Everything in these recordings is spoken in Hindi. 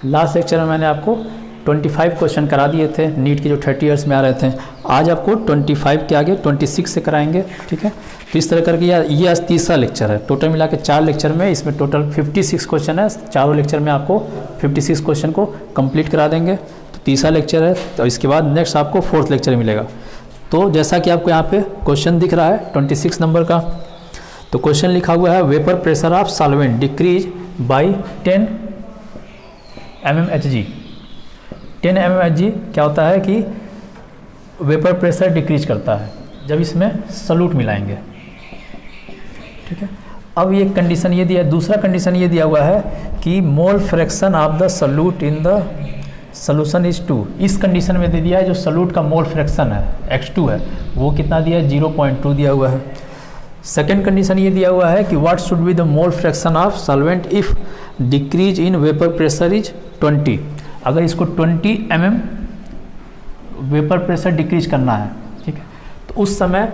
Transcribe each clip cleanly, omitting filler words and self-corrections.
लास्ट लेक्चर में मैंने आपको 25 क्वेश्चन करा दिए थे नीट के जो 30 ईयर्स में आ रहे थे। आज आपको 25 के आगे 26 से कराएंगे, ठीक है। तो इस तरह करके ये आज तीसरा लेक्चर है। टोटल मिला के 4 लेक्चर में इसमें टोटल 56 क्वेश्चन है। चारों लेक्चर में आपको 56 क्वेश्चन को कंप्लीट करा देंगे। तो तीसरा लेक्चर है, तो इसके बाद नेक्स्ट आपको 4th लेक्चर मिलेगा। तो जैसा कि आपको यहाँ पे क्वेश्चन दिख रहा है 26 नंबर का, तो क्वेश्चन लिखा हुआ है vapour pressure of solvent decrease by 10 mmHg। 10 mmHg क्या होता है कि वेपर प्रेशर डिक्रीज करता है जब इसमें सॉल्यूट मिलाएंगे, ठीक है। अब ये कंडीशन ये दिया, दूसरा कंडीशन ये दिया हुआ है कि मोल fraction of the solute in the solution is 2। इस कंडीशन में दे दिया है जो सॉल्यूट का मोल फ्रैक्शन है X2 है वो कितना दिया है 0.2 दिया हुआ है। सेकेंड कंडीशन ये दिया हुआ है कि what should be the mole fraction of solvent if decrease in vapour pressure is 20। अगर इसको 20 mm वेपर प्रेशर डिक्रीज करना है, ठीक है, तो उस समय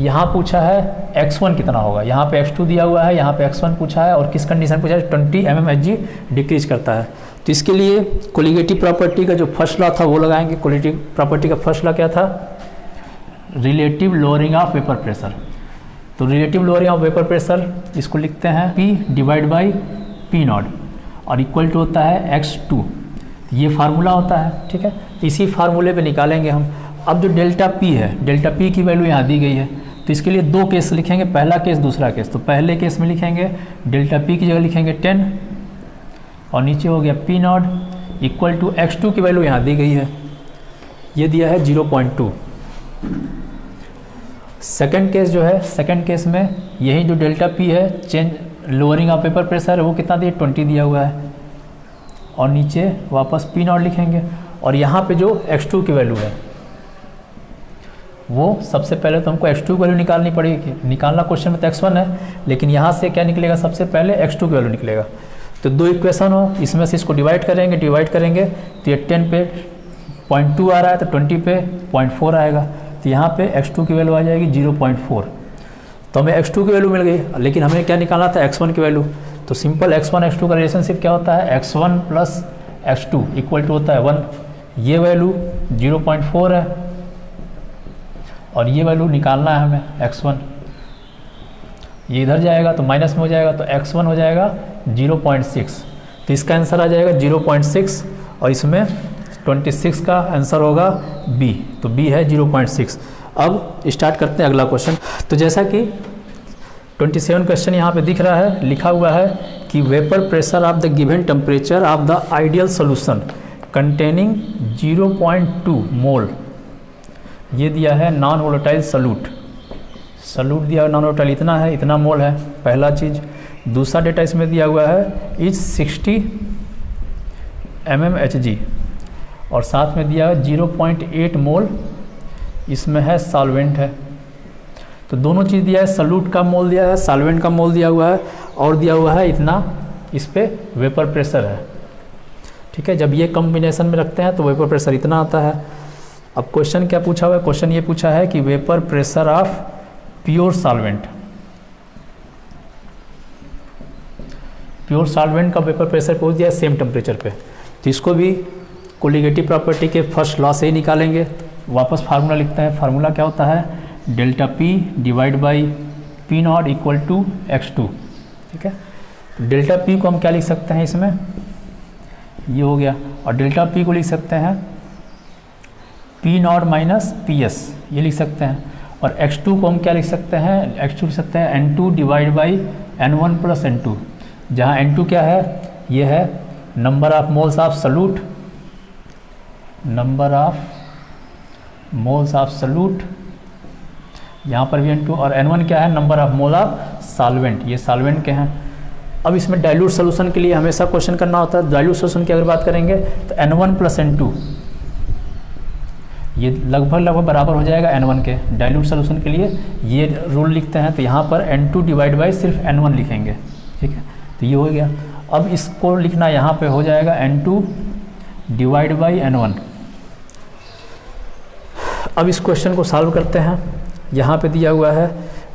यहाँ पूछा है X1 कितना होगा। यहाँ पे X2 दिया हुआ है, यहाँ पे X1 पूछा है और किस कंडीशन पूछा है 20 mmHg डिक्रीज करता है। तो इसके लिए कोलिगेटिव प्रॉपर्टी का जो फर्स्ट लॉ था वो लगाएंगे। कोलिगेटिव प्रॉपर्टी का फर्स्ट लॉ क्या था, relative lowering of vapour pressure. तो relative lowering of vapour pressure इसको लिखते हैं P डिवाइड बाई P0 और इक्वल टू होता है X2। ये फार्मूला होता है, ठीक है। इसी फार्मूले पे निकालेंगे हम। अब जो डेल्टा P है, डेल्टा P की वैल्यू यहाँ दी गई है, तो इसके लिए 2 केस लिखेंगे, पहला केस दूसरा केस। तो पहले केस में लिखेंगे डेल्टा P की जगह लिखेंगे 10 और नीचे हो गया P0 इक्वल टू X2 की वैल्यू यहाँ दी गई है, ये दिया है 0.2। सेकेंड केस जो है, सेकेंड केस में यही जो डेल्टा P है change lowering of paper pressure है वो कितना दिया 20 दिया हुआ है और नीचे वापस P0 लिखेंगे और यहाँ पे जो X2 की वैल्यू है वो सबसे पहले तो हमको X2 की वैल्यू निकालनी पड़ेगी। निकालना क्वेश्चन में तो X1 है, लेकिन यहाँ से क्या निकलेगा, सबसे पहले X2 की वैल्यू निकलेगा। तो 2 इक्वेशन हो, इसमें से इसको डिवाइड करेंगे तो ये 10 पे 0.2 आ रहा है तो 20 पे 0.4 आएगा। तो यहाँ पे X2 की वैल्यू आ जाएगी 0.4। तो हमें X2 की वैल्यू मिल गई, लेकिन हमें क्या निकालना था X1 की वैल्यू। तो सिंपल X1 X2 का रिलेशनशिप क्या होता है, X1 plus X2 equal to होता है 1। ये वैल्यू 0.4 है और ये वैल्यू निकालना है हमें X1। ये इधर जाएगा तो माइनस में हो जाएगा, तो X1 हो जाएगा 0.6। तो इसका आंसर आ जाएगा 0.6 और इसमें 26 का आंसर होगा B। तो B है 0.6। अब स्टार्ट करते हैं अगला क्वेश्चन। तो जैसा कि 27 क्वेश्चन यहाँ पे दिख रहा है, लिखा हुआ है कि vapour pressure of the given temperature of the ideal solution containing 0.2 मोल, ये दिया है नॉन वोलेटाइल सॉल्यूट। सॉल्यूट दिया नॉन वोलेटाइल इतना है, इतना मोल है, पहला चीज़। दूसरा डेटा इसमें दिया हुआ है इज 60 mmHg और साथ में दिया है 0.8 मोल इसमें है सॉल्वेंट है। तो दोनों चीज़ दिया है, सॉल्यूट का मोल दिया है, सॉल्वेंट का मोल दिया हुआ है और दिया हुआ है इतना इस पे वेपर प्रेशर है, ठीक है। जब ये कॉम्बिनेशन में रखते हैं तो वेपर प्रेशर इतना आता है। अब क्वेश्चन क्या पूछा हुआ है, क्वेश्चन ये पूछा है कि vapour pressure of pure solvent, pure solvent का वेपर प्रेशर पहुंच दिया सेम टेम्परेचर पे। तो इसको भी कोलिगेटिव प्रॉपर्टी के फर्स्ट लॉ से ही निकालेंगे। वापस फार्मूला लिखते हैं। फार्मूला क्या होता है, delta P divide by P0 equal to X2, ठीक है। तो डेल्टा P को हम क्या लिख सकते हैं, इसमें ये हो गया, और डेल्टा P को लिख सकते हैं P0 माइनस PS, ये लिख सकते हैं। और X2 को हम क्या लिख सकते हैं, X2 लिख सकते हैं N2 divide by N1 plus N2, जहाँ N2 क्या है, ये है number of moles of solute, number of moles of solute, यहाँ पर भी N2, और N1 क्या है, number of mole of solvent, ये सॉल्वेंट के हैं। अब इसमें डाइल्यूट सोल्यूशन के लिए हमेशा क्वेश्चन करना होता है। डाइल्यूट सोल्यूशन की अगर बात करेंगे तो N1 प्लस N2 ये लगभग बराबर हो जाएगा N1 के। डाइल्यूट सोल्यूशन के लिए ये रूल लिखते हैं, तो यहाँ पर N2 डिवाइड बाई सिर्फ N1 लिखेंगे, ठीक है। तो ये हो गया। अब इसको लिखना यहाँ पे हो जाएगा N2 डिवाइड बाई N1। अब इस क्वेश्चन को सॉल्व करते हैं। यहाँ पे दिया हुआ है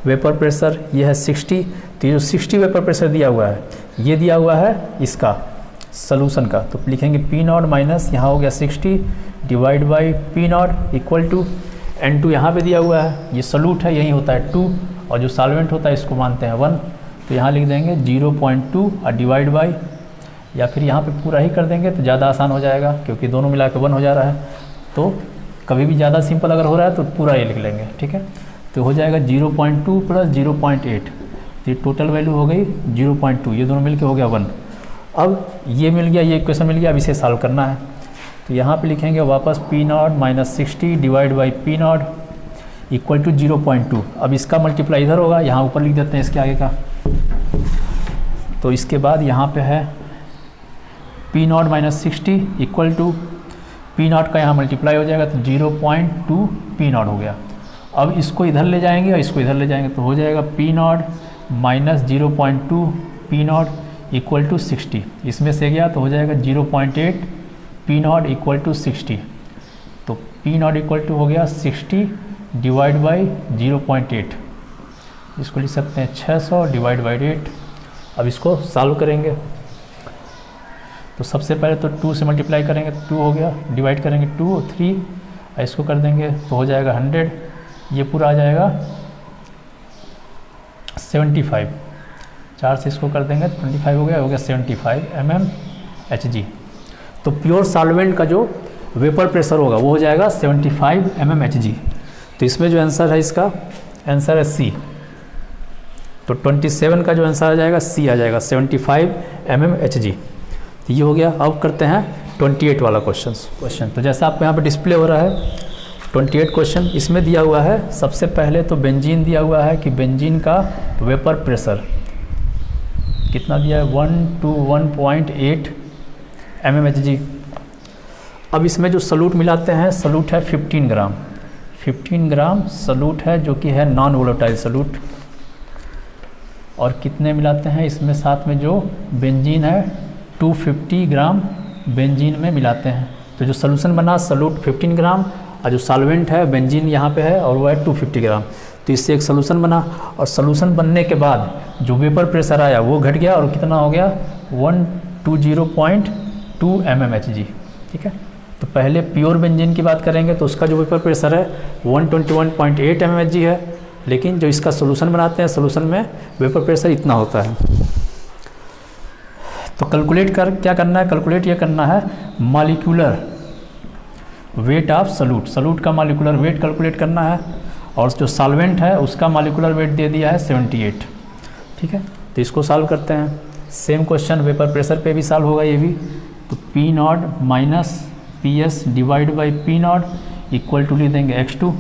वेपर प्रेशर, ये है 60। तो ये जो 60 वेपर प्रेशर दिया हुआ है, ये दिया हुआ है इसका सॉल्यूशन का, तो लिखेंगे पी नॉट माइनस यहाँ हो गया 60 divide by P not equal to N2 यहाँ पे दिया हुआ है, ये सॉल्यूट है, यही होता है 2, और जो सॉल्वेंट होता है इसको मानते हैं 1, तो यहाँ लिख देंगे 0.2 और डिवाइड बाई, या फिर यहाँ पे पूरा ही कर देंगे तो ज़्यादा आसान हो जाएगा क्योंकि दोनों मिला के 1 हो जा रहा है, तो कभी भी ज़्यादा सिंपल अगर हो रहा है तो पूरा ये लिख लेंगे, ठीक है। तो हो जाएगा 0.2 प्लस 0.8, तो ये टोटल वैल्यू हो गई 0.2, ये दोनों मिलके हो गया 1। अब ये मिल गया, ये इक्वेशन मिल गया, अब इसे सॉल्व करना है, तो यहाँ पे लिखेंगे वापस P not minus 60 divide by P not equal to 0.2। अब इसका मल्टीप्लाई इधर होगा, यहाँ ऊपर लिख देते हैं इसके आगे का, तो इसके बाद यहाँ पे है P not minus 60 equal to P not का यहाँ मल्टीप्लाई हो जाएगा तो 0.2 पी नॉट हो गया। अब इसको इधर ले जाएंगे और इसको इधर ले जाएंगे तो हो जाएगा P not minus 0.2 P not equal to 60, इसमें से गया तो हो जाएगा 0.8 पी नॉट इक्वल टू 60, तो पी नॉट इक्वल टू हो गया 60 डिवाइड बाई 0.8, इसको लिख सकते हैं 600 डिवाइड बाई 8। अब इसको सॉल्व करेंगे तो सबसे पहले तो 2 से मल्टीप्लाई करेंगे तो 2 हो गया, डिवाइड करेंगे 2 और 3, इसको कर देंगे तो हो जाएगा 100, ये पूरा आ जाएगा 75, 4 से इसको कर देंगे तो 25 हो गया 75 mmHg। तो प्योर सॉल्वेंट का जो वेपर प्रेशर होगा वो हो जाएगा 75 mmHg। तो इसमें जो आंसर है, इसका आंसर है सी, तो 27 का जो आंसर आ जाएगा सी आ जाएगा 75 mmHg। तो ये हो गया। अब करते हैं 28 वाला क्वेश्चन। तो जैसा आपको यहाँ पे डिस्प्ले हो रहा है 28 क्वेश्चन, इसमें दिया हुआ है सबसे पहले तो बेंजीन दिया हुआ है कि बेंजीन का वेपर प्रेशर कितना दिया है 1 to 1.8 mmHg। अब इसमें जो सॉल्यूट मिलाते हैं, सॉल्यूट है 15 ग्राम सॉल्यूट है जो कि है नॉन वोलेटाइल सॉल्यूट, और कितने मिलाते हैं इसमें साथ में जो बेंजीन है 250 ग्राम बेंजीन में मिलाते हैं। तो जो सॉल्यूशन बना सॉल्यूट 15 ग्राम और जो सॉल्वेंट है बेंजीन यहाँ पे है और वो है 250 ग्राम, तो इससे एक सॉल्यूशन बना, और सॉल्यूशन बनने के बाद जो वेपर प्रेशर आया वो घट गया और कितना हो गया 120.2 mmHg, ठीक है। तो पहले प्योर बेंजीन की बात करेंगे तो उसका जो वेपर प्रेशर है 121.8 mmHg है, लेकिन जो इसका सॉल्यूशन बनाते हैं सॉल्यूशन में वेपर प्रेशर इतना होता है। तो कैलकुलेट क्या करना है, कैलकुलेट ये करना है मॉलिक्यूलर वेट ऑफ सॉल्यूट का मॉलिक्यूलर वेट कैलकुलेट करना है, और जो सॉल्वेंट है उसका मॉलिक्यूलर वेट दे दिया है 78, ठीक है। तो इसको सॉल्व करते हैं। सेम क्वेश्चन वेपर प्रेशर पे भी सॉल्व होगा ये भी। तो P not minus P S divide by P not equal to लिख देंगे x2।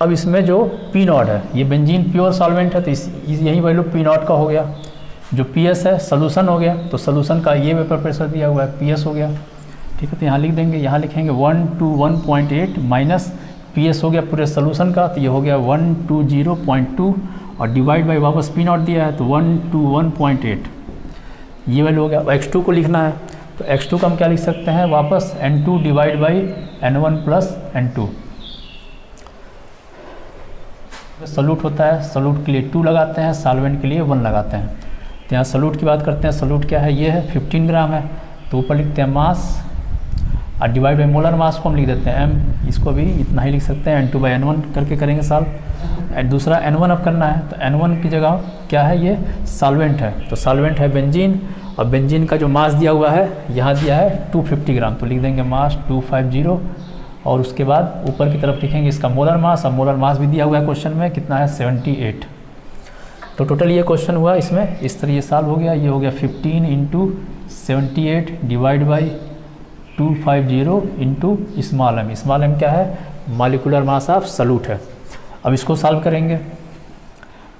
अब इसमें जो पी नॉट है ये बेंजीन प्योर सॉल्वेंट है तो यही वैल्यू पी नॉट का हो गया, जो पी एस है सॉल्यूशन हो गया, तो सॉल्यूशन का ये वेपर प्रेशर दिया हुआ है पी एस हो गया, ठीक है। तो यहाँ लिख देंगे, यहाँ लिखेंगे 1 to 1.8 माइनस पी एस हो गया पूरे सॉल्यूशन का, तो ये हो गया 120.2 और डिवाइड बाई वापस पी नॉट दिया है तो 1 to 1.8 ये वैल्यू हो गया। अब x2 को लिखना है तो x2 को हम क्या लिख सकते हैं वापस n2 divide by n1 plus n2। Solute होता है, सॉल्यूट के लिए 2 लगाते हैं, सॉल्वेंट के लिए 1 लगाते हैं। तो यहाँ सॉल्यूट की बात करते हैं, सॉल्यूट क्या है, ये है 15 ग्राम है, तो ऊपर लिखते हैं मास और डिवाइड बाई मोलर मास को हम लिख देते हैं m, इसको भी इतना ही लिख सकते हैं n2 बाई n1 करके करेंगे सॉल्व। दूसरा n1 अब करना है, तो n1 की जगह क्या है, ये सॉल्वेंट है, तो सॉल्वेंट है बेंजीन, और बेंजीन का जो मास दिया हुआ है यहाँ दिया है 250 ग्राम, तो लिख देंगे मास 250, और उसके बाद ऊपर की तरफ लिखेंगे इसका मोलर मास, और मोलर मास भी दिया हुआ है क्वेश्चन में कितना है 78। तो टोटल ये क्वेश्चन हुआ, इसमें इस तरह ये सॉल्व हो गया, ये हो गया 15 into 78 divide by 250 into small M क्या है, मॉलिक्यूलर मास ऑफ सॉल्यूट है। अब इसको सॉल्व करेंगे,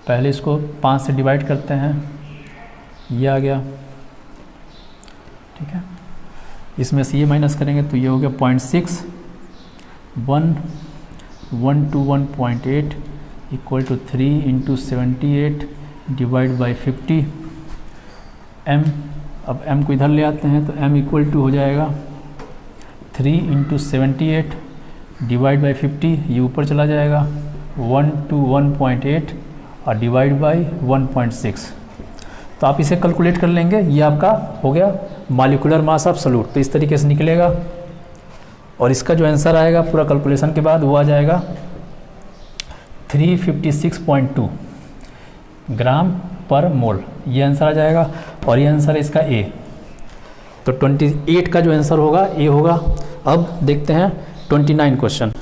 पहले इसको 5 से डिवाइड करते हैं, ये आ गया, ठीक है। इसमें से ये माइनस करेंगे तो ये हो गया 0.6, 1 to 1.8 equal to 3 into 78 divide by 50 m। अब m को इधर ले आते हैं तो m इक्वल टू हो जाएगा 3 इंटू 78 डिवाइड बाई 50, ये ऊपर चला जाएगा 1 to 1.8 और डिवाइड बाई 1.6। तो आप इसे कैलकुलेट कर लेंगे, ये आपका हो गया मॉलिक्यूलर मास ऑफ सॉल्यूट। तो इस तरीके से निकलेगा और इसका जो आंसर आएगा पूरा कैलकुलेशन के बाद वो आ जाएगा 356.2 ग्राम पर मोल, ये आंसर आ जाएगा। और ये आंसर है इसका ए। तो 28 का जो आंसर होगा ए होगा। अब देखते हैं 29 क्वेश्चन।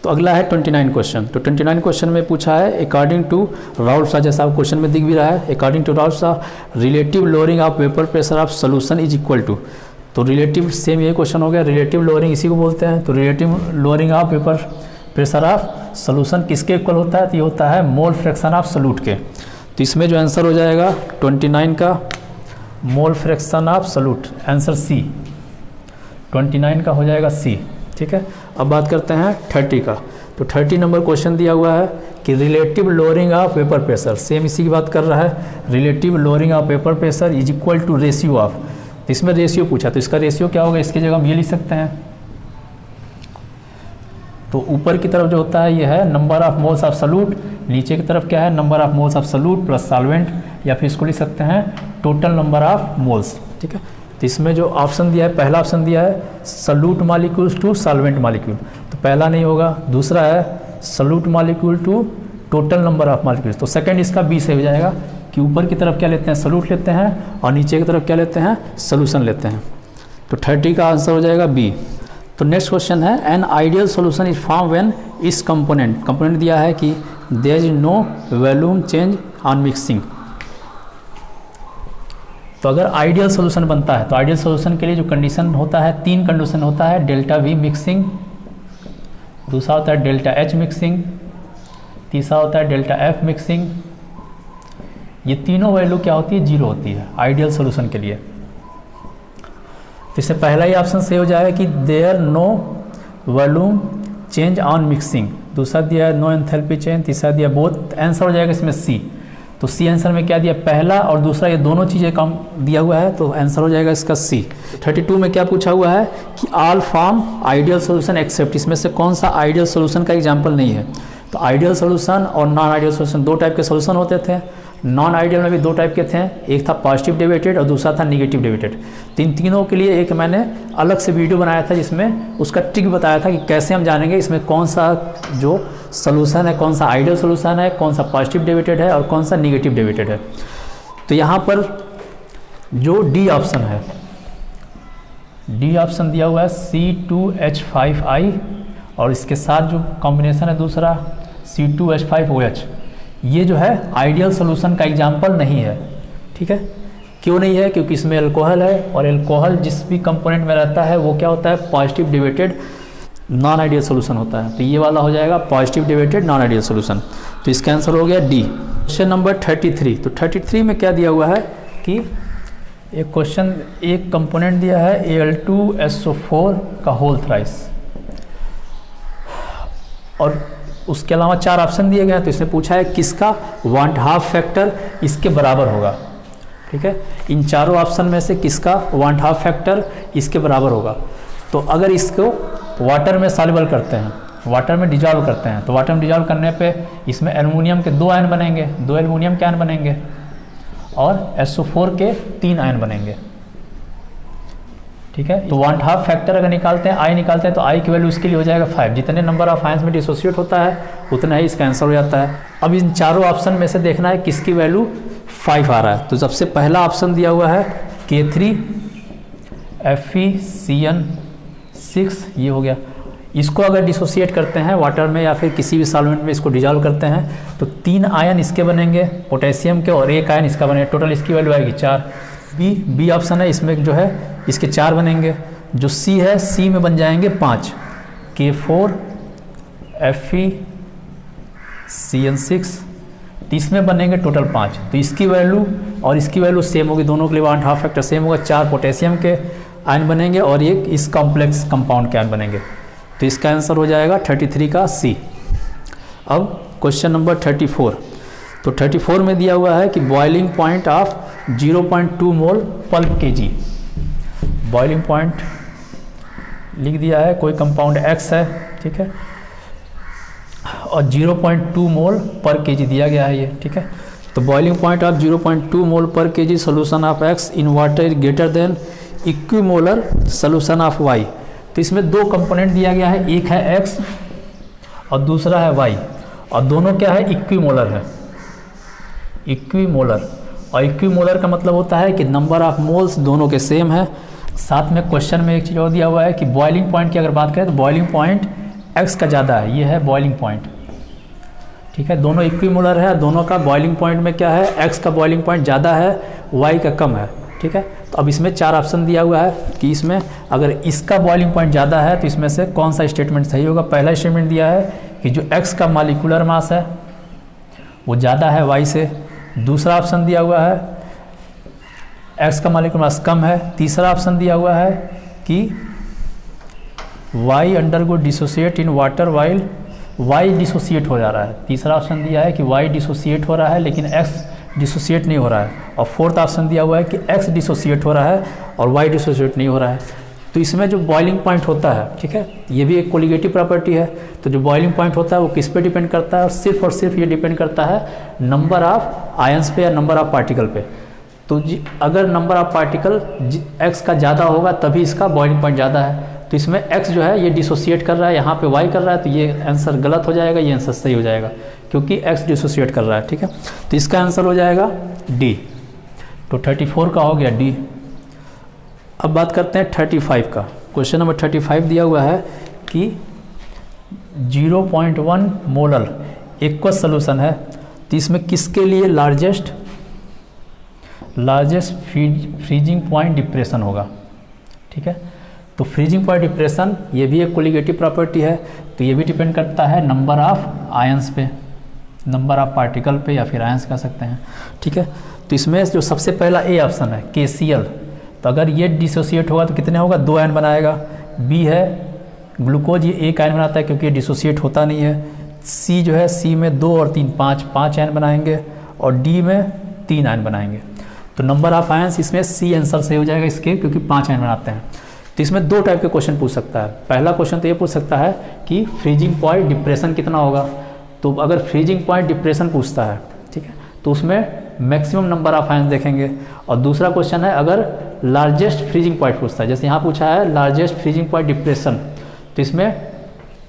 तो अगला है 29 क्वेश्चन। तो 29 क्वेश्चन में पूछा है अकॉर्डिंग टू राउल्ट लॉ, जैसा आप क्वेश्चन में दिख भी रहा है, according to Raoult law relative lowering of vapour pressure of solution is equal to. तो रिलेटिव सेम ये क्वेश्चन हो गया, रिलेटिव लोअरिंग इसी को बोलते हैं। तो relative lowering of vapour pressure of solution किसके इक्वल होता है? तो ये होता है मोल फ्रैक्शन ऑफ सोल्यूट के। तो इसमें जो आंसर हो जाएगा 29 का mole fraction of solute, answer C. 29 का हो जाएगा सी, ठीक है। अब बात करते हैं 30 का। तो 30 नंबर क्वेश्चन दिया हुआ है कि relative lowering of vapour pressure, same इसी की बात कर रहा है, relative lowering of vapour pressure is equal to ratio of. तो इसमें रेशियो पूछा, तो इसका रेशियो क्या होगा? इसकी जगह हम ये लिख सकते हैं। तो ऊपर की तरफ जो होता है ये है number of moles of solute, नीचे की तरफ क्या है? Number of moles of solute plus solvent, या फिर इसको लिख सकते हैं टोटल नंबर ऑफ मोल्स, ठीक है। तो इसमें जो ऑप्शन दिया है, पहला ऑप्शन दिया है solute molecules to solvent molecule, तो पहला नहीं होगा। दूसरा है solute molecule to total number of molecules, तो सेकंड इसका बी से हो जाएगा कि ऊपर की तरफ क्या लेते हैं? सॉल्यूट लेते हैं और नीचे की तरफ क्या लेते हैं? सॉल्यूशन लेते हैं। तो 30 का आंसर हो जाएगा बी। तो नेक्स्ट क्वेश्चन है an ideal solution is form when इस कंपोनेंट दिया है कि there is no volume change on mixing. तो अगर आइडियल सॉल्यूशन बनता है तो आइडियल सॉल्यूशन के लिए जो कंडीशन होता है, 3 कंडीशन होता है, डेल्टा वी मिक्सिंग, दूसरा होता है डेल्टा एच मिक्सिंग, तीसरा होता है डेल्टा एफ मिक्सिंग। ये तीनों वैल्यू क्या होती है? 0 होती है आइडियल सॉल्यूशन के लिए। तो इससे पहला ही ऑप्शन सही हो जाएगा कि there no volume change on mixing, दूसरा दिया है नो एंथैल्पी चेंज, तीसरा दिया बोथ, आंसर हो जाएगा इसमें सी। तो सी आंसर में क्या दिया? पहला और दूसरा, ये दोनों चीज़ें कम दिया हुआ है, तो आंसर हो जाएगा इसका सी। 32 में क्या पूछा हुआ है कि all form ideal solution except, इसमें से कौन सा आइडियल सॉल्यूशन का एग्जांपल नहीं है? तो आइडियल सॉल्यूशन और नॉन आइडियल सॉल्यूशन 2 टाइप के सॉल्यूशन होते थे। नॉन आइडियल में भी 2 टाइप के थे, एक था पॉजिटिव डेविएटेड और दूसरा था निगेटिव डेविएटेड। तो इन तीनों के लिए एक मैंने अलग से वीडियो बनाया था जिसमें उसका ट्रिक बताया था कि कैसे हम जानेंगे इसमें कौन सा जो सॉल्यूशन है, कौन सा आइडियल सॉल्यूशन है, कौन सा पॉजिटिव डेविएटेड है और कौन सा निगेटिव डेविएटेड है। तो यहाँ पर जो डी ऑप्शन है, डी ऑप्शन दिया हुआ है C2H5I और इसके साथ जो कॉम्बिनेशन है दूसरा C2H5OH, ये जो है आइडियल सॉल्यूशन का एग्जाम्पल नहीं है, ठीक है। क्यों नहीं है? क्योंकि इसमें अल्कोहल है और अल्कोहल जिस भी कंपोनेंट में रहता है वो क्या होता है? Positive deviated non ideal solution होता है। तो ये वाला हो जाएगा positive deviated non ideal solution. तो इसका आंसर हो गया डी। Question number 33। तो 33 में क्या दिया हुआ है कि एक क्वेश्चन, एक कंपोनेंट दिया है Al2SO4 का होल थ्राइस और उसके अलावा 4 ऑप्शन दिए गए हैं। तो इसमें पूछा है किसका 1/2 फैक्टर इसके बराबर होगा, ठीक है। इन चारों ऑप्शन में से किसका 1/2 फैक्टर इसके बराबर होगा। तो अगर इसको वाटर में सॉल्युबल करते हैं, वाटर में डिजॉल्व करते हैं, तो वाटर में डिजॉल्व करने पे इसमें एल्युमिनियम के 2 आयन बनेंगे, 2 एल्युमिनियम के आयन बनेंगे और SO4 के 3 आयन बनेंगे, ठीक है। तो 1/2 फैक्टर अगर निकालते हैं, आई निकालते हैं, तो आई की वैल्यू इसके लिए हो जाएगा 5। जितने नंबर ऑफ आयंस में डिसोसिएट होता है उतना ही इसका आंसर हो जाता है। अब इन चारों ऑप्शन में से देखना है किसकी वैल्यू 5 आ रहा है। तो सबसे पहला ऑप्शन दिया हुआ है K3FeCN6, ये हो गया। इसको अगर डिसोसिएट करते हैं वाटर में या फिर किसी भी सॉल्वेंट में इसको डिजॉल्व करते हैं तो 3 आयन इसके बनेंगे पोटेशियम के और 1 आयन इसका बनेगा, टोटल इसकी वैल्यू आएगी 4। बी ऑप्शन है, इसमें जो है इसके 4 बनेंगे। जो सी है, सी में बन जाएंगे 5, K4FeCN6, इसमें बनेंगे टोटल 5। तो इसकी वैल्यू और इसकी वैल्यू सेम होगी, दोनों के लिए 1/2 फैक्टर सेम होगा। 4 पोटेशियम के आयन बनेंगे और 1 इस कॉम्प्लेक्स कंपाउंड के आयन बनेंगे। तो इसका आंसर हो जाएगा 33 का सी। अब क्वेश्चन नंबर 34। तो 34 में दिया हुआ है कि बॉइलिंग पॉइंट ऑफ 0.2 मोल पर kg। बॉइलिंग पॉइंट लिख दिया है, कोई कंपाउंड X है, ठीक है, और 0.2 मोल पर kg दिया गया है ये, ठीक है। तो boiling point of 0.2 mole per KG solution of X in water is greater than equimolar solution of Y. तो इसमें दो कंपोनेंट दिया गया है, एक है एक्स और दूसरा है वाई, और दोनों क्या है, इक्विमोलर है, इक्विमोलर। और इक्विमोलर का मतलब होता है कि नंबर ऑफ मोल्स दोनों के सेम है। साथ में क्वेश्चन में एक चीज़ और दिया हुआ है कि बॉइलिंग पॉइंट की अगर बात करें तो बॉइलिंग पॉइंट एक्स का ज़्यादा है, ये है बॉइलिंग पॉइंट, ठीक है। दोनों इक्विमोलर है, दोनों का बॉइलिंग पॉइंट में क्या है, एक्स का बॉइलिंग पॉइंट ज़्यादा है, वाई का कम है, ठीक है। तो अब इसमें 4 ऑप्शन दिया हुआ है कि इसमें अगर इसका बॉइलिंग पॉइंट ज़्यादा है तो इसमें से कौन सा स्टेटमेंट सही होगा। पहला स्टेटमेंट दिया है कि जो एक्स का मॉलिक्यूलर मास है वो ज़्यादा है वाई से। दूसरा ऑप्शन दिया हुआ है एक्स का मॉलिक्यूलर मास कम है। तीसरा ऑप्शन दिया हुआ है कि Y undergo dissociate in water while Y dissociate हो जा रहा है। तीसरा ऑप्शन दिया है कि वाई डिसोसिएट हो रहा है लेकिन एक्स डिसोसिएट नहीं हो रहा है। और फोर्थ ऑप्शन दिया हुआ है कि एक्स डिसोसिएट हो रहा है और वाई डिसोसिएट नहीं हो रहा है। तो इसमें जो बॉइलिंग पॉइंट होता है, ठीक है, ये भी एक कोलिगेटिव प्रॉपर्टी है। तो जो बॉइलिंग पॉइंट होता है वो किस पे डिपेंड करता है, और सिर्फ ये डिपेंड करता है नंबर ऑफ आयंस पे या नंबर ऑफ पार्टिकल पे। तो अगर नंबर ऑफ पार्टिकल एक्स का ज़्यादा होगा तभी इसका बॉइलिंग पॉइंट ज़्यादा है। तो इसमें एक्स जो है ये डिसोसिएट कर रहा है, यहाँ पे वाई कर रहा है, तो ये आंसर गलत हो जाएगा, ये आंसर सही हो जाएगा क्योंकि एक्स डिसोसिएट कर रहा है, ठीक है। तो इसका आंसर हो जाएगा डी। तो 34 का हो गया डी। अब बात करते हैं 35 का। क्वेश्चन नंबर 35 दिया हुआ है कि 0.1 मोलर एक्वस सोल्यूशन है, तो इसमें किसके लिए लार्जेस्ट फ्रीजिंग पॉइंट डिप्रेशन होगा, ठीक है। तो फ्रीजिंग पॉइंट डिप्रेशन ये भी एक कोलिगेटिव प्रॉपर्टी है, तो ये भी डिपेंड करता है नंबर ऑफ आयंस पे, नंबर ऑफ पार्टिकल पे, या फिर आयंस कह सकते हैं, ठीक है। तो इसमें जो सबसे पहला ए ऑप्शन है KCl, तो अगर ये डिसोसिएट होगा तो कितने होगा, 2 आयन बनाएगा। बी है ग्लूकोज, ये 1 आयन बनाता है क्योंकि ये डिसोसिएट होता नहीं है। सी जो है, सी में 2 और 3 5 आयन बनाएंगे, और डी में 3 आयन बनाएंगे। तो नंबर ऑफ आयंस इसमें सी आंसर सही हो जाएगा इसके, क्योंकि 5 आयन बनाते हैं। तो इसमें 2 टाइप के क्वेश्चन पूछ सकता है। पहला क्वेश्चन तो ये पूछ सकता है कि फ्रीजिंग पॉइंट डिप्रेशन कितना होगा। तो अगर फ्रीजिंग पॉइंट डिप्रेशन पूछता है, ठीक है, तो उसमें मैक्सिमम नंबर ऑफ आयंस देखेंगे। और दूसरा क्वेश्चन है अगर लार्जेस्ट फ्रीजिंग पॉइंट पूछता है, जैसे यहाँ पूछा है लार्जेस्ट फ्रीजिंग पॉइंट डिप्रेशन, तो इसमें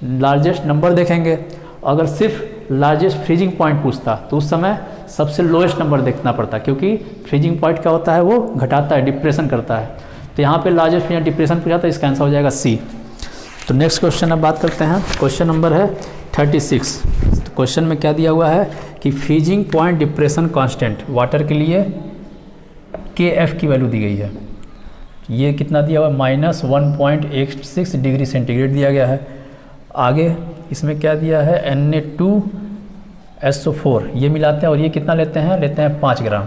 लार्जेस्ट नंबर देखेंगे। अगर सिर्फ लार्जेस्ट फ्रीजिंग पॉइंट पूछता तो उस समय सबसे लोएस्ट नंबर देखना पड़ता, क्योंकि फ्रीजिंग पॉइंट क्या होता है, वो घटाता है, डिप्रेशन करता है। तो यहाँ पे लार्जेस्ट फ्रीजिंग डिप्रेशन पूछा तो इसका आंसर हो जाएगा सी। तो नेक्स्ट क्वेश्चन अब बात करते हैं। क्वेश्चन नंबर है 36। तो क्वेश्चन में क्या दिया हुआ है कि freezing point depression constant water के लिए KF की वैल्यू दी गई है। ये कितना दिया हुआ है, -1.86 डिग्री सेंटीग्रेड दिया गया है। आगे इसमें क्या दिया है, Na2SO4 ये मिलाते हैं, और ये कितना लेते हैं 5 ग्राम।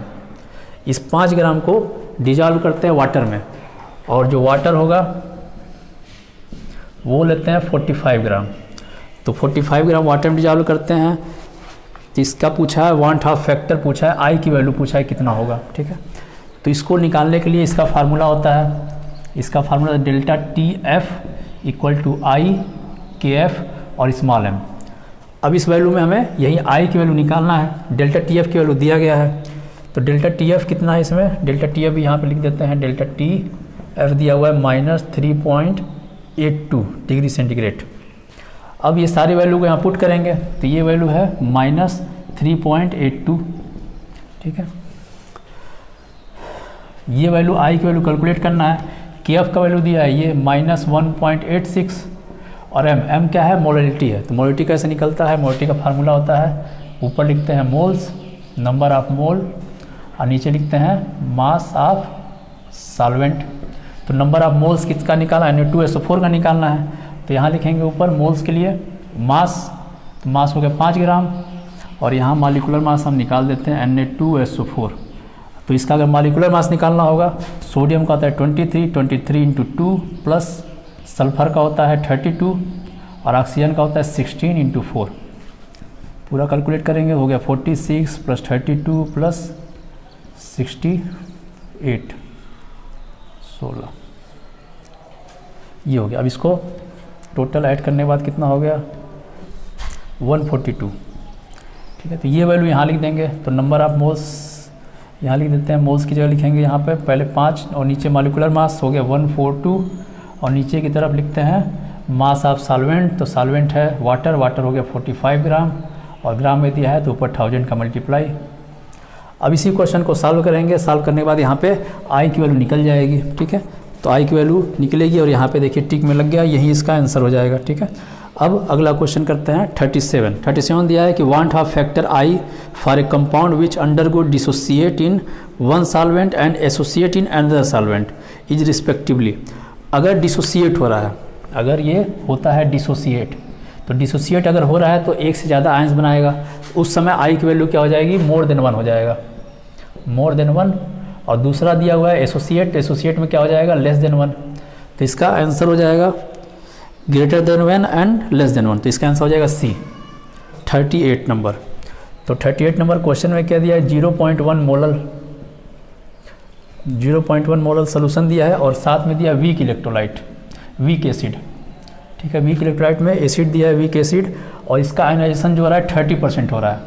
इस 5 ग्राम को डिजॉल्व करते हैं वाटर में, और जो वाटर होगा वो लेते हैं 45 ग्राम। तो 45 ग्राम वाटर में डिजॉल्व करते हैं। तो इसका पूछा है वांट ऑफ फैक्टर, पूछा है आई की वैल्यू पूछा है कितना होगा, ठीक है। तो इसको निकालने के लिए इसका फार्मूला होता है, इसका फार्मूला डेल्टा TF = IKF और स्मॉल m। अब इस वैल्यू में हमें यही आई की वैल्यू निकालना है। डेल्टा TF की वैल्यू दिया गया है, तो डेल्टा TF कितना है इसमें, डेल्टा TF भी यहाँ पे लिख देते हैं। डेल्टा TF दिया हुआ है -3.82 डिग्री सेंटीग्रेड। अब ये सारी वैल्यू को यहाँ पुट करेंगे तो ये वैल्यू है -3.82, ठीक है। ये वैल्यू आई की वैल्यू कैलकुलेट करना है। KF का वैल्यू दिया है ये -1.86, और m क्या है, मोलरिटी है। तो मोलरिटी कैसे निकलता है, मोलरिटी का फार्मूला होता है, ऊपर लिखते हैं मोल्स, नंबर ऑफ मोल, और नीचे लिखते हैं मास ऑफ सॉल्वेंट। तो नंबर ऑफ मोल्स किसका निकालना है, Na2SO4 का निकालना है। तो यहाँ लिखेंगे ऊपर मोल्स के लिए मास, तो मास हो गया 5 ग्राम, और यहाँ मॉलिक्यूलर मास हम निकाल देते हैं Na2SO4। तो इसका अगर मॉलिक्यूलर मास निकालना होगा, सोडियम का होता है 23 × 2 प्लस सल्फर का होता है 32, और ऑक्सीजन का होता है 16 × 4। पूरा कैलकुलेट करेंगे, हो गया 46 + 32 + 68 16, ये हो गया। अब इसको टोटल ऐड करने के बाद कितना हो गया, 142। ठीक है। तो ये वैल्यू यहाँ लिख देंगे, तो नंबर ऑफ मोल्स यहाँ लिख देते हैं, मोल्स की जगह लिखेंगे यहाँ पे पहले 5 और नीचे मॉलिक्यूलर मास हो गया 142 और नीचे की तरफ लिखते हैं मास ऑफ सॉल्वेंट, तो सॉल्वेंट है वाटर, वाटर हो गया 45 ग्राम और ग्राम में दिया है तो ऊपर 1000 का मल्टीप्लाई। अब इसी क्वेश्चन को सॉल्व करेंगे, सॉल्व करने के बाद यहाँ पे आई की वैल्यू निकल जाएगी। ठीक है, तो आई की वैल्यू निकलेगी और यहाँ पे देखिए टिक में लग गया, यही इसका आंसर हो जाएगा। ठीक है, अब अगला क्वेश्चन करते हैं 37 दिया है कि want of factor I for a compound which undergo dissociate in one solvent and associate in another solvent is respectively. अगर डिसोसिएट हो रहा है, अगर ये होता है डिसोसिएट, तो डिसोसिएट अगर हो रहा है तो एक से ज़्यादा आयंस बनाएगा, उस समय आई की वैल्यू क्या हो जाएगी, मोर देन 1 हो जाएगा, मोर देन 1। और दूसरा दिया हुआ है एसोसिएट, एसोसिएट में क्या हो जाएगा, लेस देन 1, तो इसका आंसर हो जाएगा greater than 1 and less than 1, तो इसका आंसर हो जाएगा सी 38 नंबर। तो 38 नंबर क्वेश्चन में क्या दिया है, 0.1 मोलर सोल्यूशन दिया है और साथ में दिया वीक इलेक्ट्रोलाइट, वीक एसिड। ठीक है, वीक इलेक्ट्रोलाइट में एसिड दिया है, वीक एसिड, और इसका आयोनाइजेशन जो हो रहा है 30% हो रहा है,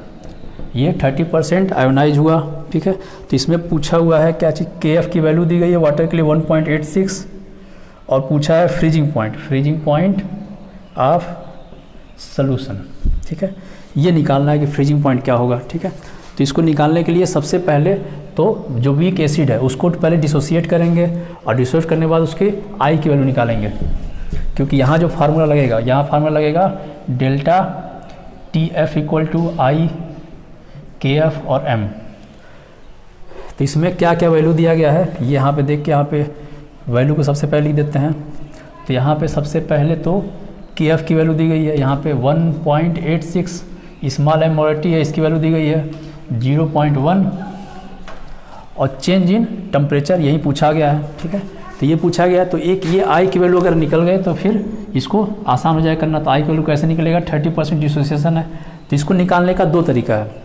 ये 30% आयोनाइज हुआ। ठीक है, तो इसमें पूछा हुआ है क्या चीज़, KF की वैल्यू दी गई है वाटर के लिए 1.86 और पूछा है फ्रीजिंग पॉइंट ऑफ सॉल्यूशन। ठीक है, ये निकालना है कि फ्रीजिंग पॉइंट क्या होगा। ठीक है, तो इसको निकालने के लिए सबसे पहले तो जो वीक एसिड है उसको पहले डिसोसिएट करेंगे और डिसोसिएट करने के बाद उसके आई की वैल्यू निकालेंगे, क्योंकि यहाँ जो फार्मूला लगेगा, यहाँ फार्मूला लगेगा delta TF equal to I KF और M। तो इसमें क्या क्या वैल्यू दिया गया है ये यहाँ पे देख के, यहाँ पे वैल्यू को सबसे पहले लिख देते हैं। तो यहाँ पे सबसे पहले तो KF की वैल्यू दी गई है, यहाँ पे 1.86 स्मॉल m मोलेरिटी है, इसकी वैल्यू दी गई है 0.1 और चेंज इन टेम्परेचर यही पूछा गया है। ठीक है, तो ये पूछा गया, तो एक ये आई की वैल्यू अगर निकल गए तो फिर इसको आसान हो जाए करना। तो आई की वैल्यू कैसे निकलेगा, 30% डिसोसिएशन है, तो इसको निकालने का 2 तरीका है।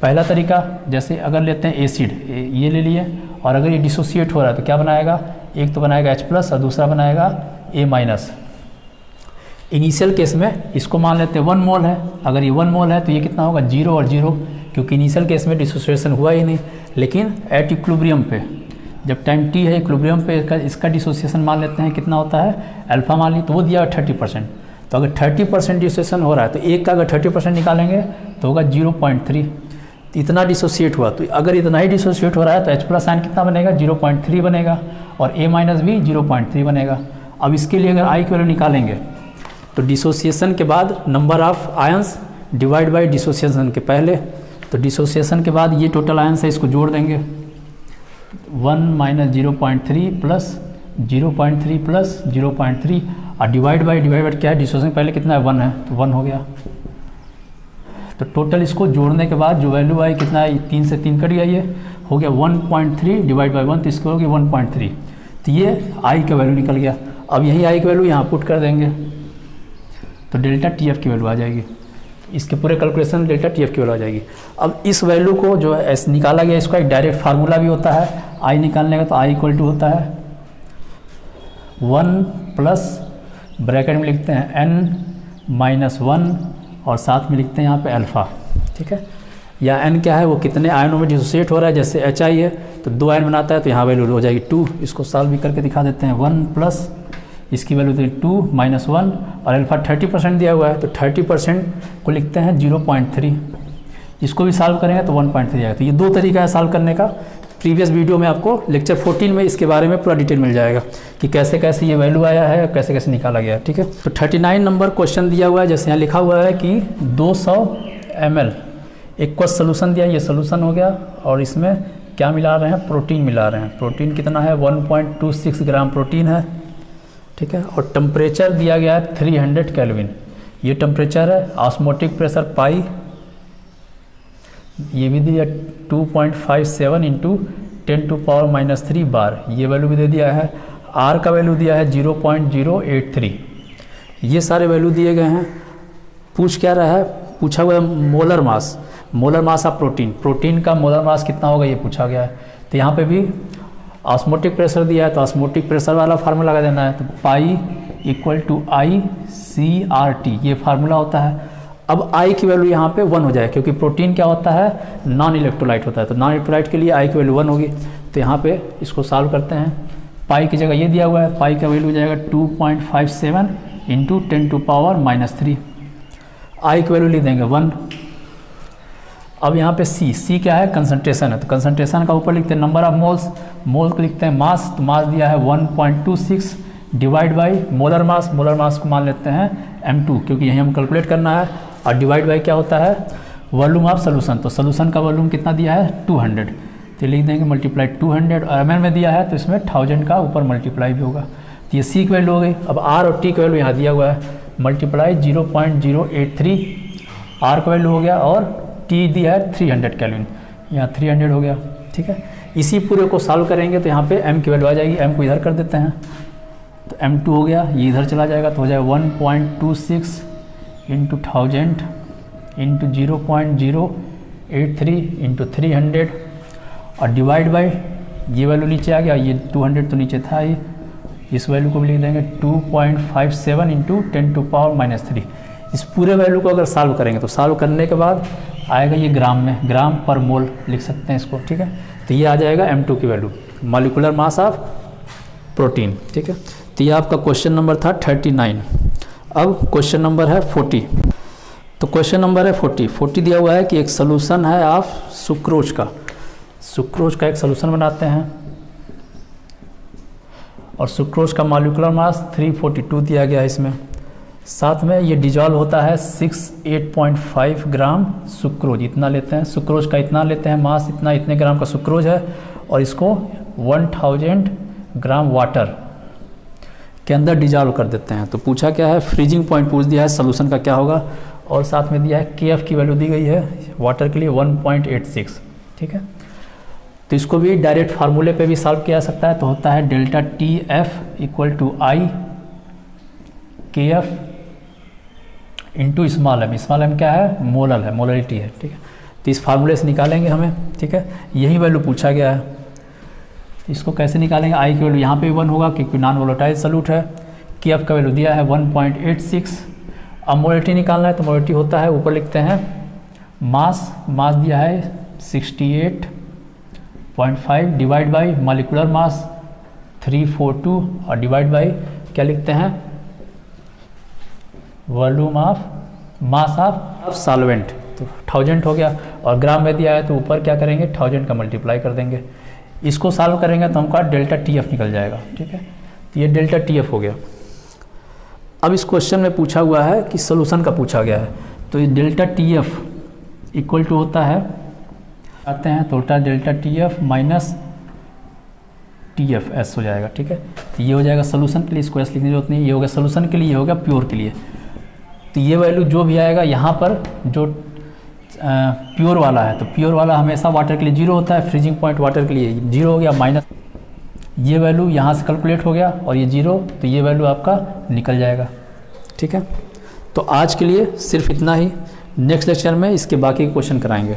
पहला तरीका, जैसे अगर लेते हैं एसिड, ये ले लिए, और अगर ये डिसोसिएट हो रहा है तो क्या बनाएगा, एक तो बनाएगा H+ और दूसरा बनाएगा A-। इनिशियल केस में इसको मान लेते हैं 1 मोल है, अगर ये 1 मोल है तो ये कितना होगा 0 और 0, क्योंकि इनिशियल केस में डिसोसिएशन हुआ ही नहीं। लेकिन एट इक्विलिब्रियम पे, जब टाइम t है इक्विलिब्रियम पे, इसका डिसोसिएशन मान लेते हैं कितना होता है, अल्फा मान ली, तो वो दिया 30%। तो अगर 30% डिसोसिएशन हो रहा है तो एक का अगर 30% निकालेंगे तो होगा 0.3, तो इतना डिसोसिएट हुआ। तो अगर इतना ही डिसोसिएट हो रहा है तो H+ आयन कितना बनेगा, 0.3 बनेगा और A- भी 0.3 बनेगा। अब इसके लिए अगर आई की वैल्यू निकालेंगे तो डिसोसिएशन के बाद number of ions divide by dissociation के पहले, तो डिसोसिएशन के बाद ये टोटल आयंस है, इसको जोड़ देंगे 1 - 0.3 प्लस 0.3 प्लस 0.3 और डिवाइड बाय क्या है, डिसोसिएशन पहले कितना है 1 है, तो 1 हो गया। तो टोटल इसको जोड़ने के बाद जो वैल्यू आई कितना है, 3 से 3 कट गया, ये हो गया 1.3 डिवाइड बाई 1, तो इसको हो गया 1.3, तो ये आई का वैल्यू निकल गया। अब यही आई की वैल्यू यहाँ पुट कर देंगे तो डेल्टा TF की वैल्यू आ जाएगी, इसके पूरे कैलकुलेशन डेल्टा TF की वैल्यू आ जाएगी। अब इस वैल्यू को जो है निकाला गया, इसका एक डायरेक्ट फार्मूला भी होता है आई निकालने का, तो आई इक्वल टू होता है 1 प्लस ब्रैकेट में लिखते हैं n-1 और साथ में लिखते हैं यहाँ पे अल्फ़ा। ठीक है, या n क्या है, वो कितने आयनों में डिसोसिएट हो रहा है, जैसे HI है तो 2 आयन बनाता है, तो यहाँ वैल्यू हो जाएगी 2। इसको सॉल्व भी करके दिखा देते हैं, 1 प्लस इसकी वैल्यू 2 - 1 और अल्फ़ा 30% दिया हुआ है, तो 30% को लिखते हैं 0.3। इसको भी सॉल्व करेंगे तो 1.3 आएगा। तो ये 2 तरीका है सॉल्व करने का। प्रीवियस वीडियो में आपको लेक्चर 14 में इसके बारे में पूरा डिटेल मिल जाएगा कि कैसे कैसे ये वैल्यू आया है, कैसे कैसे निकाला गया है। ठीक है, तो 39 नंबर क्वेश्चन दिया हुआ है, जैसे यहाँ लिखा हुआ है कि 200 ml एक्वस सोल्यूशन दिया, ये सोल्यूशन हो गया और इसमें क्या मिला रहे हैं, प्रोटीन मिला रहे हैं। प्रोटीन कितना है, 1.26 ग्राम प्रोटीन है। ठीक है, और टेम्परेचर दिया गया है 300 केल्विन, ये टेम्परेचर है। ऑस्मोटिक प्रेशर पाई, ये भी दिया 2.57 × 10⁻³ बार, ये वैल्यू भी दे दिया है। आर का वैल्यू दिया है 0.083, ये सारे वैल्यू दिए गए हैं। पूछ क्या रहा है, पूछा हुआ है मोलर मास ऑफ प्रोटीन का मोलर मास कितना होगा, ये पूछा गया है। तो यहाँ पे भी ऑस्मोटिक प्रेशर दिया है, तो ऑस्मोटिक प्रेशर वाला फार्मूला लगा देना है, तो पाई = ICRT, ये फार्मूला होता है। अब आई की वैल्यू यहाँ पे 1 हो जाए, क्योंकि प्रोटीन क्या होता है, नॉन इलेक्ट्रोलाइट होता है, तो नॉन इलेक्ट्रोलाइट के लिए आई की वैल्यू 1 होगी। तो यहाँ पे इसको सॉल्व करते हैं, पाई की जगह ये दिया हुआ है, पाई का वैल्यू हो जाएगा 2.57 इंटू 10⁻³ आई की वैल्यू लिख देंगे 1। अब यहाँ पे सी क्या है, कंसंट्रेशन है, तो कंसंट्रेशन का ऊपर लिखते हैं नंबर ऑफ मोल्स, मोल को लिखते हैं मास, तो मास दिया है 1.26 डिवाइड बाई मोलर मास को मान लेते हैं m2, क्योंकि यही हम कैलकुलेट करना है, और डिवाइड बाई क्या होता है, वॉल्यूम ऑफ सोल्यूशन, तो सोल्यूशन का वॉल्यूम कितना दिया है 200, तो लिख देंगे मल्टीप्लाई 200, और ml में दिया है तो इसमें 1000 का ऊपर मल्टीप्लाई भी होगा, तो ये सी की वैल्यू हो गई। अब आर और टी की वैल्यू यहाँ दिया हुआ है, मल्टीप्लाई 0.083 आर का वैल्यू हो गया, और टी दिया है 300 केल्विन, यहाँ 300 हो गया, ठीक है। इसी पूरे को सॉल्व करेंगे तो यहाँ पे m की वैल्यू आ जाएगी, m को इधर कर देते हैं, तो m2 हो गया, ये इधर चला जाएगा, तो हो जाएगा 1.26 इंटू 1000 इंटू 0.083 इंटू 300, और डिवाइड बाई ये वैल्यू नीचे आ गया, ये 200 तो नीचे था ही, इस वैल्यू को भी लिख देंगे 2.57 इंटू 10⁻³ इस पूरे वैल्यू को अगर सॉल्व करेंगे तो सॉल्व करने के बाद आएगा ये ग्राम में, ग्राम पर मोल लिख सकते हैं इसको, ठीक है। तो ये आ जाएगा m2 की value, molecular mass of protein, ठीक है। तो ये आपका क्वेश्चन नंबर था 39। अब क्वेश्चन नंबर है 40। तो क्वेश्चन नंबर है 40 दिया हुआ है कि एक सोल्यूशन है ऑफ सुक्रोज का एक सोल्यूशन बनाते हैं, और सुक्रोज का मॉलिक्यूलर मास 342 दिया गया है इसमें, साथ में ये डिजॉल्व होता है 68.5 ग्राम सुक्रोज, इतना लेते हैं सुक्रोज का, इतना लेते हैं मास, इतने ग्राम का सुक्रोज है, और इसको 1000 ग्राम वाटर के अंदर डिजॉल्व कर देते हैं। तो पूछा क्या है, फ्रीजिंग पॉइंट पूछ दिया है, सोल्यूशन का क्या होगा, और साथ में दिया है KF की वैल्यू दी गई है वाटर के लिए 1.86, ठीक है। तो इसको भी डायरेक्ट फार्मूले पे भी सॉल्व किया जा सकता है, तो होता है delta TF equal to I KF into small M क्या है, मोलल है, मोलरिटी है, ठीक है। तो इस फार्मूले से निकालेंगे हमें, ठीक है, यही वैल्यू पूछा गया है। इसको कैसे निकालेंगे, आई की वैल्यू यहाँ पे 1 होगा क्योंकि नॉन वोलेटाइल सॉल्यूट है, KF का वैल्यू दिया है 1.86। अब मोलरिटी निकालना है, तो मोलरिटी होता है, ऊपर लिखते हैं मास दिया है 68.5 डिवाइड बाई मॉलिक्यूलर मास 342, और डिवाइड बाई क्या लिखते हैं, volume of mass of solvent, तो 1000 हो गया, और ग्राम में दिया है तो ऊपर क्या करेंगे 1000 का मल्टीप्लाई कर देंगे। इसको सॉल्व करेंगे तो हमका डेल्टा TF निकल जाएगा, ठीक है। तो ये डेल्टा TF हो गया। अब इस क्वेश्चन में पूछा हुआ है कि सोल्यूशन का पूछा गया है, तो ये डेल्टा TF इक्वल टू होता है, आते हैं तो होता है delta TF minus TF S हो जाएगा, ठीक है। तो ये हो जाएगा सोल्यूशन के लिए, इसको S लिखने की जरूरत नहीं, ये हो गया सोल्यूशन के लिए, ये हो गया प्योर के लिए। तो ये वैल्यू जो भी आएगा यहाँ पर, जो प्योर वाला है, तो प्योर वाला हमेशा वाटर के लिए 0 होता है, फ्रीजिंग पॉइंट वाटर के लिए 0 हो गया, माइनस ये वैल्यू यहाँ से कैलकुलेट हो गया, और ये 0, तो ये वैल्यू आपका निकल जाएगा, ठीक है। तो आज के लिए सिर्फ इतना ही, नेक्स्ट लेक्चर में इसके बाकी क्वेश्चन कराएंगे।